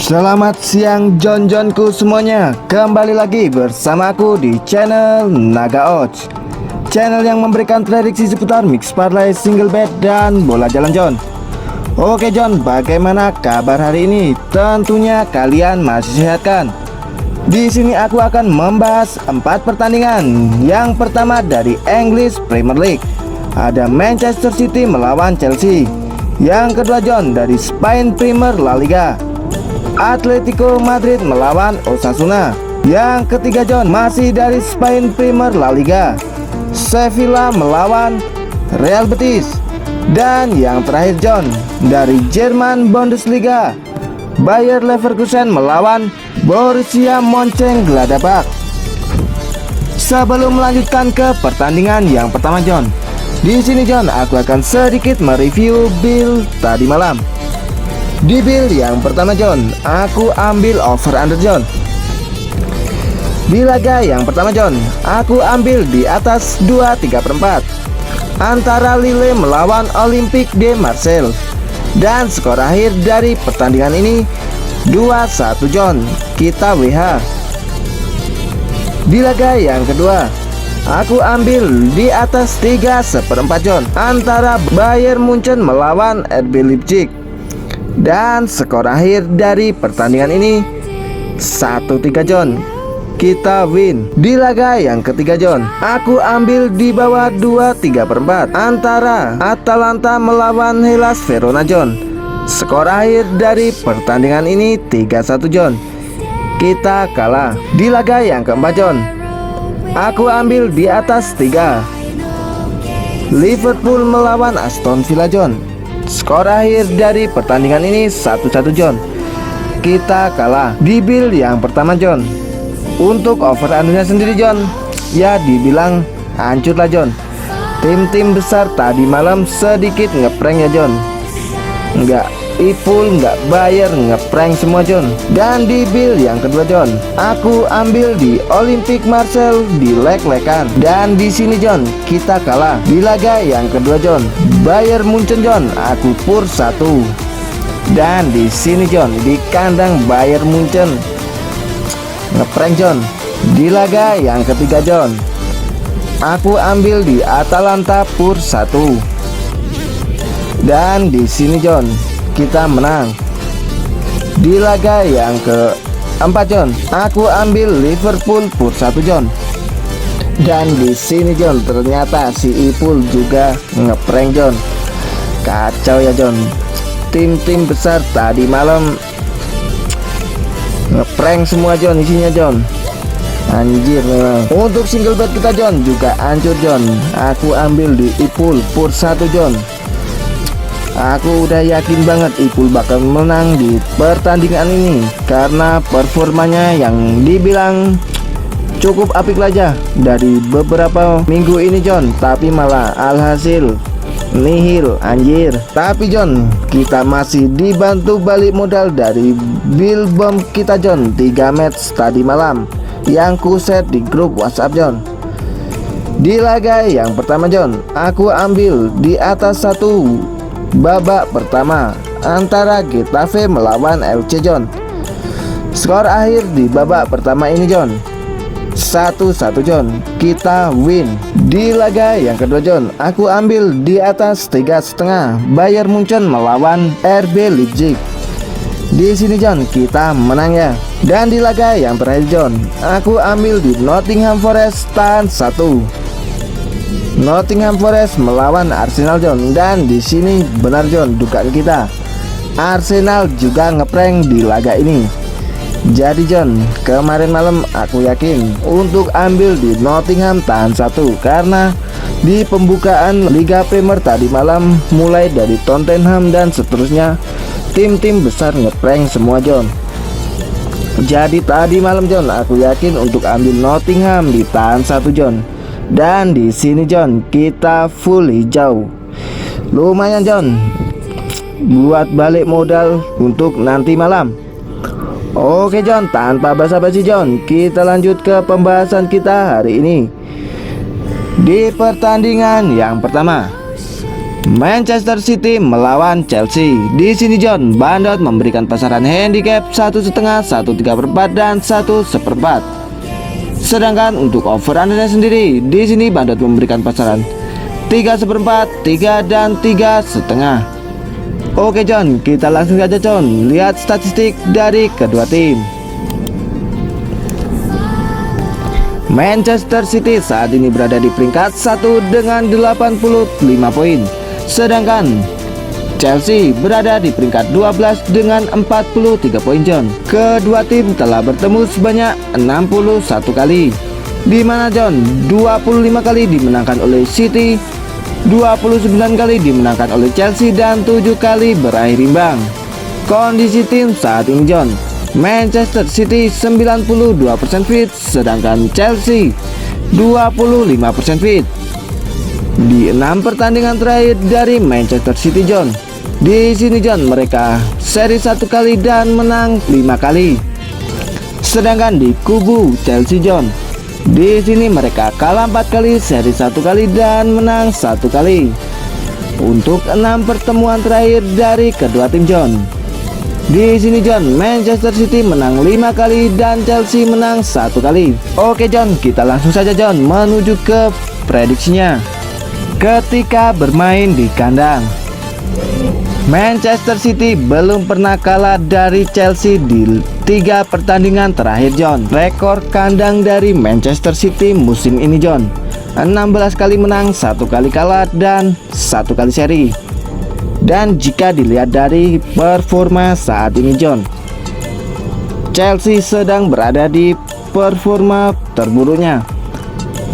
Selamat siang John-Johnku semuanya. Kembali lagi bersama aku di channel Naga Odds, channel yang memberikan prediksi seputar mix parlay, single bet, dan bola jalan John. Oke John, bagaimana kabar hari ini? Tentunya kalian masih sehat kan? Di sini aku akan membahas 4 pertandingan. Yang pertama dari English Premier League, ada Manchester City melawan Chelsea. Yang kedua John, dari Spain Premier La Liga, Atletico Madrid melawan Osasuna. Yang ketiga John, masih dari Spain Premier La Liga, Sevilla melawan Real Betis. Dan yang terakhir John, dari Jerman Bundesliga, Bayer Leverkusen melawan Borussia Mönchengladbach. Sebelum melanjutkan ke pertandingan yang pertama John, di sini John, aku akan sedikit mereview build tadi malam. Di build yang pertama John, aku ambil over under John. Di laga yang pertama John, aku ambil di atas 2/3/4 antara Lille melawan Olympique de Marseille. Dan skor akhir dari pertandingan ini 2-1 John, kita WH. Di laga yang kedua, aku ambil di atas 3/4 John antara Bayern Munchen melawan RB Leipzig. Dan skor akhir dari pertandingan ini 1-3 John, kita win. Di laga yang ketiga John, aku ambil di bawah 2/3/4 antara Atalanta melawan Hellas Verona John. Skor akhir dari pertandingan ini 3-1 John, kita kalah. Di laga yang keempat John, aku ambil di atas 3 Liverpool melawan Aston Villa John. Skor akhir dari pertandingan ini 1-1 John, kita kalah. Di build yang pertama John, untuk over undernya sendiri John, ya dibilang hancur lah John. Tim-tim besar tadi malam sedikit ngeprank ya John. Enggak Ipul, enggak Bayer, ngeprank semua John. Dan di build yang kedua John, aku ambil di Olympique Marseille di leg-legan. Dan di sini John, kita kalah. Di laga yang kedua John, Bayern Munchen John, aku pur 1. Dan di sini John, di kandang Bayern Munchen, ngeprank John. Di laga yang ketiga John, aku ambil di Atalanta pur 1. Dan di sini John, kita menang. Di laga yang keempat John, aku ambil Liverpool pur 1 John. Dan di sini John, ternyata si Ipul juga ngeprank John. Kacau ya John, tim-tim besar tadi malam ngeprank semua John, isinya John. Anjir memang. Untuk single bet kita John juga hancur John. Aku ambil di Ipul pur 1 John. Aku udah yakin banget Ipul bakal menang di pertandingan ini karena performanya yang dibilang cukup apik aja dari beberapa minggu ini John. Tapi malah alhasil nihil anjir. Tapi John, kita masih dibantu balik modal dari build bomb kita John, 3 match tadi malam yang ku share di grup WhatsApp John. Di laga yang pertama John, aku ambil di atas 1 babak pertama antara Getafe melawan FC John. Skor akhir di babak pertama ini John 1-1 John, kita win. Di laga yang kedua John, aku ambil di atas 3,5 Bayern Munchen melawan RB Leipzig. Di sini John, kita menang ya. Dan di laga yang terakhir John, aku ambil di Nottingham Forest tahan 1. Nottingham Forest melawan Arsenal John. Dan di sini benar John, dugaan kita, Arsenal juga ngeprank di laga ini. Jadi John, kemarin malam aku yakin untuk ambil di Nottingham tahan 1 karena di pembukaan Liga Premier tadi malam, mulai dari Tottenham dan seterusnya, tim-tim besar ngeprank semua John. Jadi tadi malam John, aku yakin untuk ambil Nottingham di tahan 1 John. Dan di sini John, kita full hijau. Lumayan John buat balik modal untuk nanti malam. Oke John, tanpa basa-basi John, kita lanjut ke pembahasan kita hari ini. Di pertandingan yang pertama, Manchester City melawan Chelsea. Di sini John, Bandot memberikan pasaran handicap 1,5, 1,3/4 dan 1/1. Sedangkan untuk over undernya sendiri, di sini Bandot memberikan pasaran 3/4, 3 dan 3,5. Oke John, kita langsung saja John lihat statistik dari kedua tim. Manchester City saat ini berada di peringkat 1 dengan 85 poin. Sedangkan Chelsea berada di peringkat 12 dengan 43 poin John. Kedua tim telah bertemu sebanyak 61 kali, di mana John 25 kali dimenangkan oleh City, 29 kali dimenangkan oleh Chelsea dan 7 kali berakhir imbang. Kondisi tim saat ini John, Manchester City 92% fit, sedangkan Chelsea 25% fit. Di 6 pertandingan terakhir dari Manchester City John, di sini John mereka seri 1 kali dan menang 5 kali. Sedangkan di kubu Chelsea John, di sini mereka kalah 4 kali, seri 1 kali dan menang 1 kali. Untuk 6 pertemuan terakhir dari kedua tim John, di sini John, Manchester City menang 5 kali dan Chelsea menang 1 kali. Oke John, kita langsung saja John menuju ke prediksinya. Ketika bermain di kandang, Manchester City belum pernah kalah dari Chelsea di 3 pertandingan terakhir John. Rekor kandang dari Manchester City musim ini John, 16 kali menang, 1 kali kalah dan 1 kali seri. Dan jika dilihat dari performa saat ini John, Chelsea sedang berada di performa terburuknya,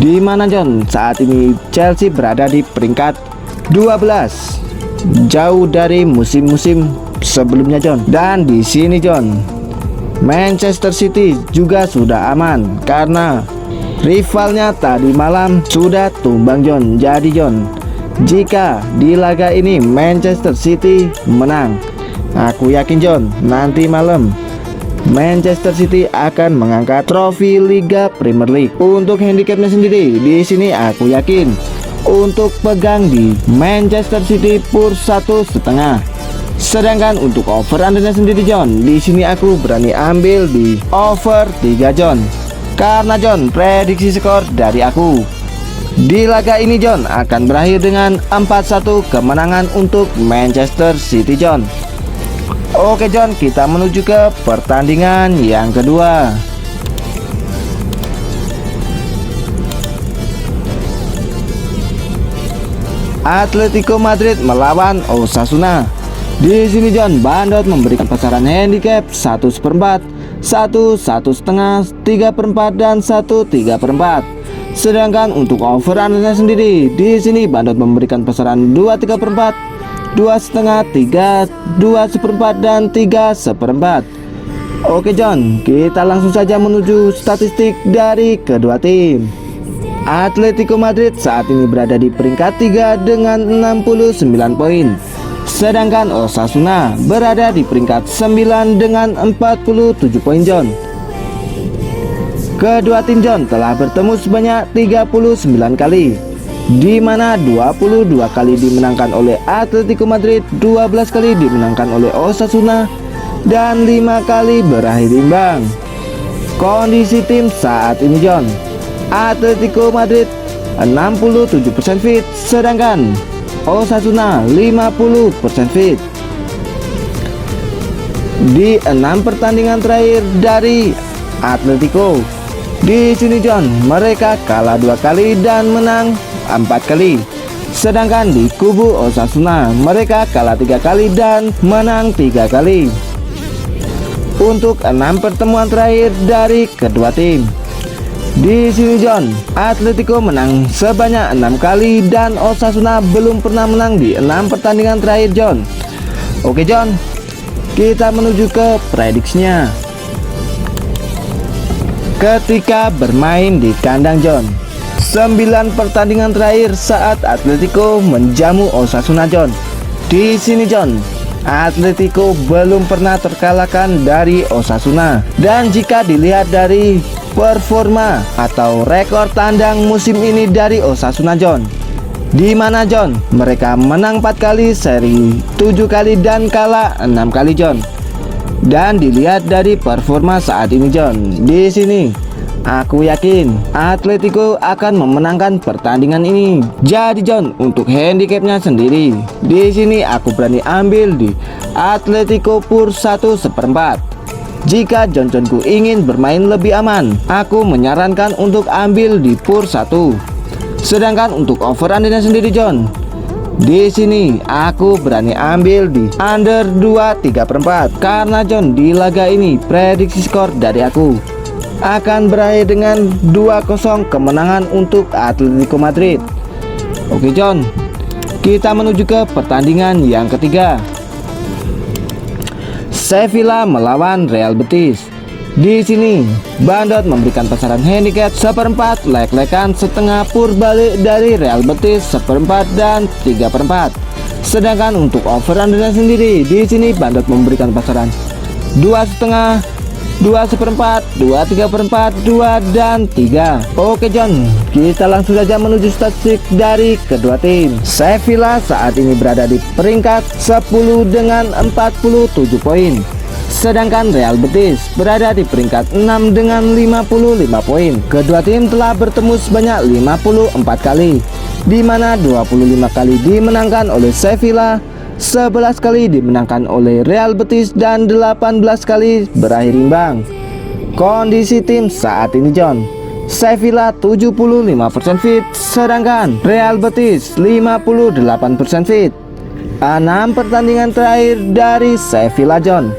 di mana John saat ini Chelsea berada di peringkat 12, jauh dari musim-musim sebelumnya John. Dan di sini John, Manchester City juga sudah aman karena rivalnya tadi malam sudah tumbang John. Jadi John, jika di laga ini Manchester City menang, aku yakin John nanti malam Manchester City akan mengangkat trofi Liga Premier League. Untuk handicapnya sendiri, di sini aku yakin untuk pegang di Manchester City pur 1,5. Sedangkan untuk over undernya sendiri John, di sini aku berani ambil di over 3 John. Karena John, prediksi skor dari aku di laga ini John akan berakhir dengan 4-1 kemenangan untuk Manchester City John. Oke John, kita menuju ke pertandingan yang kedua. Atletico Madrid melawan Osasuna. Di sini John, Bandot memberikan pasaran handicap 1/4, 1,5, 3/4 dan 1/3/4. Sedangkan untuk over undernya sendiri, di sini Bandot memberikan pasaran 2/3/4, 2,5, 3, 2/4 dan 3/4. Oke John, kita langsung saja menuju statistik dari kedua tim. Atletico Madrid saat ini berada di peringkat 3 dengan 69 poin. Sedangkan Osasuna berada di peringkat 9 dengan 47 poin John. Kedua tim John telah bertemu sebanyak 39 kali, di mana 22 kali dimenangkan oleh Atletico Madrid, 12 kali dimenangkan oleh Osasuna, dan 5 kali berakhir imbang. Kondisi tim saat ini John, Atletico Madrid 67% fit, sedangkan Osasuna 50% fit. Di 6 pertandingan terakhir dari Atletico, di sini John mereka kalah 2 kali dan menang 4 kali. Sedangkan di kubu Osasuna mereka kalah 3 kali dan menang 3 kali. Untuk 6 pertemuan terakhir dari kedua tim, di sini John, Atletico menang sebanyak 6 kali dan Osasuna belum pernah menang di 6 pertandingan terakhir John. Oke John, kita menuju ke prediksinya. Ketika bermain di kandang John, 9 pertandingan terakhir saat Atletico menjamu Osasuna John. Di sini John, Atletico belum pernah terkalahkan dari Osasuna. Dan jika dilihat dari performa atau rekor tandang musim ini dari Osasuna John, Di mana John, mereka menang 4 kali, seri 7 kali dan kalah 6 kali John. Dan dilihat dari performa saat ini John, di sini aku yakin Atletico akan memenangkan pertandingan ini. Jadi John, untuk handicapnya sendiri, di sini aku berani ambil di Atletico Pur 1/4. Jika Johnku ingin bermain lebih aman, aku menyarankan untuk ambil di Pur 1. Sedangkan untuk over undernya sendiri John, di sini aku berani ambil di under 2/3 karena John, di laga ini prediksi skor dari aku akan berakhir dengan 2-0 kemenangan untuk Atletico Madrid. Oke John, kita menuju ke pertandingan yang ketiga. Sevilla melawan Real Betis. Di sini Bandot memberikan pasaran handicap 1/4, lek-lekan setengah pur balik dari Real Betis 1/4 dan 3/4. Sedangkan untuk over undernya sendiri, di sini Bandot memberikan pasaran 2,5, 2/4, 2/3/4, 2 dan 3. Oke John, kita langsung saja menuju statistik dari kedua tim. Sevilla saat ini berada di peringkat 10 dengan 47 poin. Sedangkan Real Betis berada di peringkat 6 dengan 55 poin. Kedua tim telah bertemu sebanyak 54 kali, di mana 25 kali dimenangkan oleh Sevilla, 11 kali dimenangkan oleh Real Betis, dan 18 kali berakhir imbang. Kondisi tim saat ini John, Sevilla 75% fit, sedangkan Real Betis 58% fit. 6 pertandingan terakhir dari Sevilla John,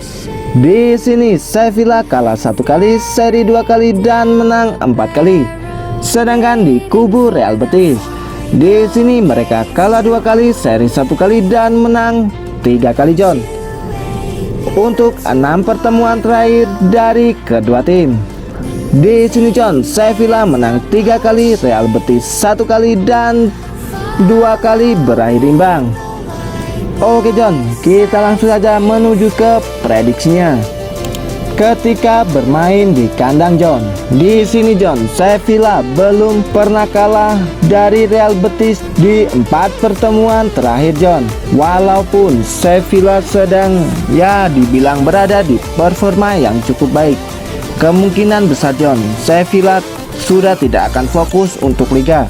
di sini Sevilla kalah 1 kali, seri 2 kali dan menang 4 kali. Sedangkan di kubu Real Betis, di sini mereka kalah 2 kali, seri 1 kali dan menang 3 kali John. Untuk 6 pertemuan terakhir dari kedua tim, di sini John, Sevilla menang 3 kali, Real Betis 1 kali dan 2 kali berakhir imbang. Oke John, kita langsung saja menuju ke prediksinya. Ketika bermain di kandang John, di sini John, Sevilla belum pernah kalah dari Real Betis di 4 pertemuan terakhir John. Walaupun Sevilla sedang dibilang berada di performa yang cukup baik, kemungkinan besar John, Sevilla sudah tidak akan fokus untuk Liga.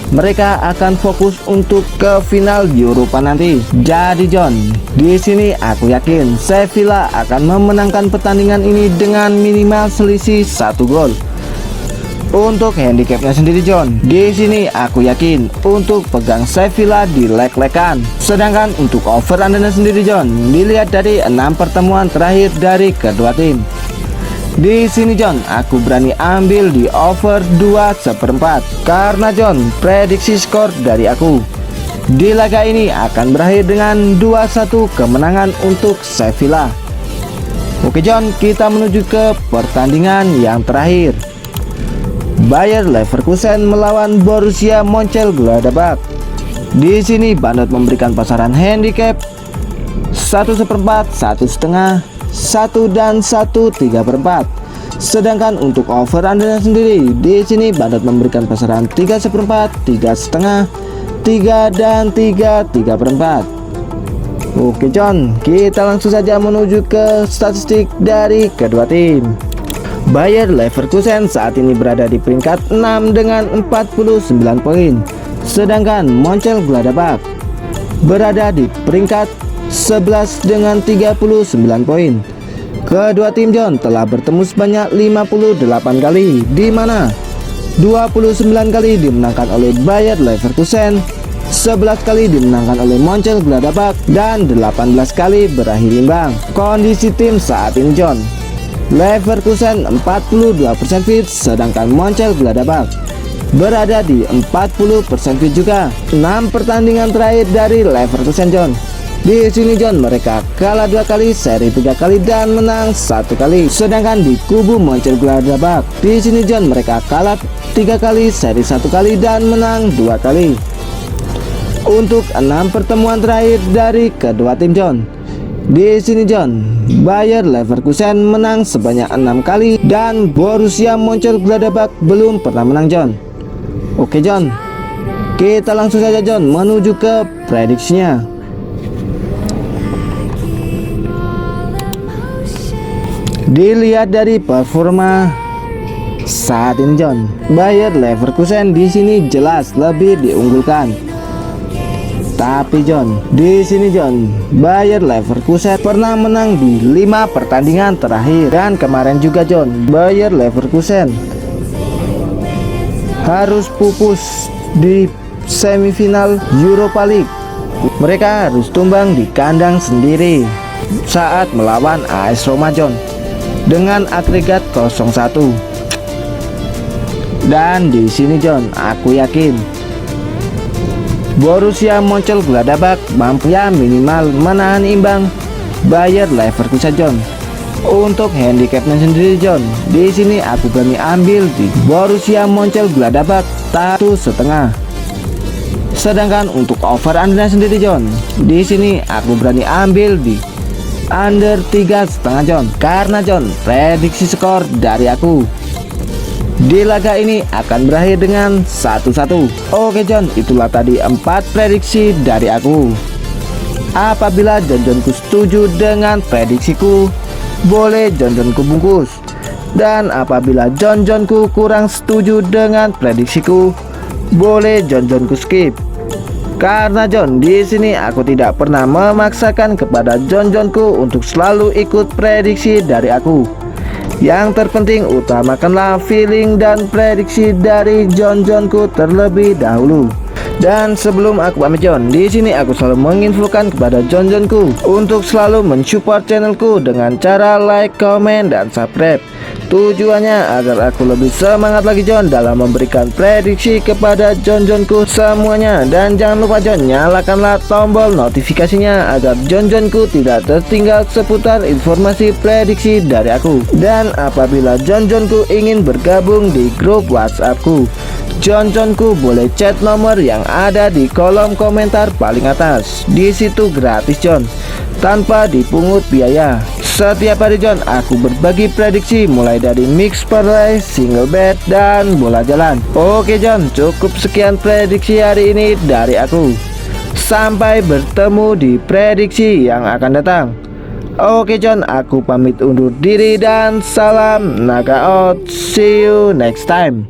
Mereka akan fokus untuk ke final Eropa nanti. Jadi John, di sini aku yakin Sevilla akan memenangkan pertandingan ini dengan minimal selisih 1 gol. Untuk handicapnya sendiri John, di sini aku yakin untuk pegang Sevilla di leg-legan. Sedangkan untuk over undernya sendiri John, dilihat dari 6 pertemuan terakhir dari kedua tim, di sini John, aku berani ambil di over 2/4 karena John, prediksi skor dari aku di laga ini akan berakhir dengan 2-1 kemenangan untuk Sevilla. Oke John, kita menuju ke pertandingan yang terakhir. Bayer Leverkusen melawan Borussia Mönchengladbach. Di sini Bandot memberikan pasaran handicap 1/4, 1,5, 1 dan 1/3/4. Sedangkan untuk over undernya sendiri, di sini Bandot memberikan pasaran 3/4, 3,5, 3 dan 3/4. Oke John, kita langsung saja menuju ke statistik dari kedua tim. Bayer Leverkusen saat ini berada di peringkat 6 dengan 49 poin. Sedangkan Mönchengladbach berada di peringkat 11 dengan 39 poin. Kedua tim John telah bertemu sebanyak 58 kali, di mana 29 kali dimenangkan oleh Bayer Leverkusen, 11 kali dimenangkan oleh Mönchengladbach, dan 18 kali berakhir imbang. Kondisi tim saat ini John, Leverkusen 42% fit, sedangkan Mönchengladbach berada di 40% fit juga. 6 pertandingan terakhir dari Leverkusen John, di sini John, mereka kalah 2 kali, seri 3 kali dan menang 1 kali. Sedangkan di kubu Mönchengladbach, di sini John, mereka kalah 3 kali, seri 1 kali dan menang 2 kali. Untuk 6 pertemuan terakhir dari kedua tim John, di sini John, Bayer Leverkusen menang sebanyak 6 kali dan Borussia Mönchengladbach belum pernah menang John. Oke John, Kita langsung saja John menuju ke prediksinya. Dilihat dari performa saat ini John, Bayer Leverkusen di sini jelas lebih diunggulkan. Tapi John, di sini John, Bayer Leverkusen pernah menang di 5 pertandingan terakhir. Dan kemarin juga John, Bayer Leverkusen harus pupus di semifinal Europa League. Mereka harus tumbang di kandang sendiri saat melawan AS Roma John dengan agregat 0-1. Dan di sini John, aku yakin Borussia Mönchengladbach mampu ya minimal menahan imbang Bayer Leverkusen John. Untuk handicapnya sendiri John, di sini aku berani ambil di Borussia Mönchengladbach 1,5. Sedangkan untuk over undernya sendiri John, di sini aku berani ambil di under 3,5 John. Karena John, prediksi skor dari aku di laga ini akan berakhir dengan 1-1. Oke John, itulah tadi 4 prediksi dari aku. Apabila John-Johnku setuju dengan prediksiku, boleh John-Johnku bungkus. Dan apabila John-Johnku kurang setuju dengan prediksiku, boleh John-Johnku skip. Karena John, di sini aku tidak pernah memaksakan kepada John-Johnku untuk selalu ikut prediksi dari aku. Yang terpenting utamakanlah feeling dan prediksi dari John-Johnku terlebih dahulu. Dan sebelum aku pamit John, di sini aku selalu menginfokan kepada John-Johnku untuk selalu mensupport channelku dengan cara like, comment, dan subscribe. Tujuannya agar aku lebih semangat lagi John dalam memberikan prediksi kepada John-Johnku semuanya. Dan jangan lupa John, nyalakanlah tombol notifikasinya agar John-Johnku tidak tertinggal seputar informasi prediksi dari aku. Dan apabila John-Johnku ingin bergabung di grup WhatsAppku, John-Johnku boleh chat nomor yang ada di kolom komentar paling atas. Di situ gratis John, tanpa dipungut biaya. Setiap hari John, aku berbagi prediksi mulai dari mix parlay, single bet, dan bola jalan. Oke John, cukup sekian prediksi hari ini dari aku. Sampai bertemu di prediksi yang akan datang. Oke John, aku pamit undur diri dan salam naga out. See you next time.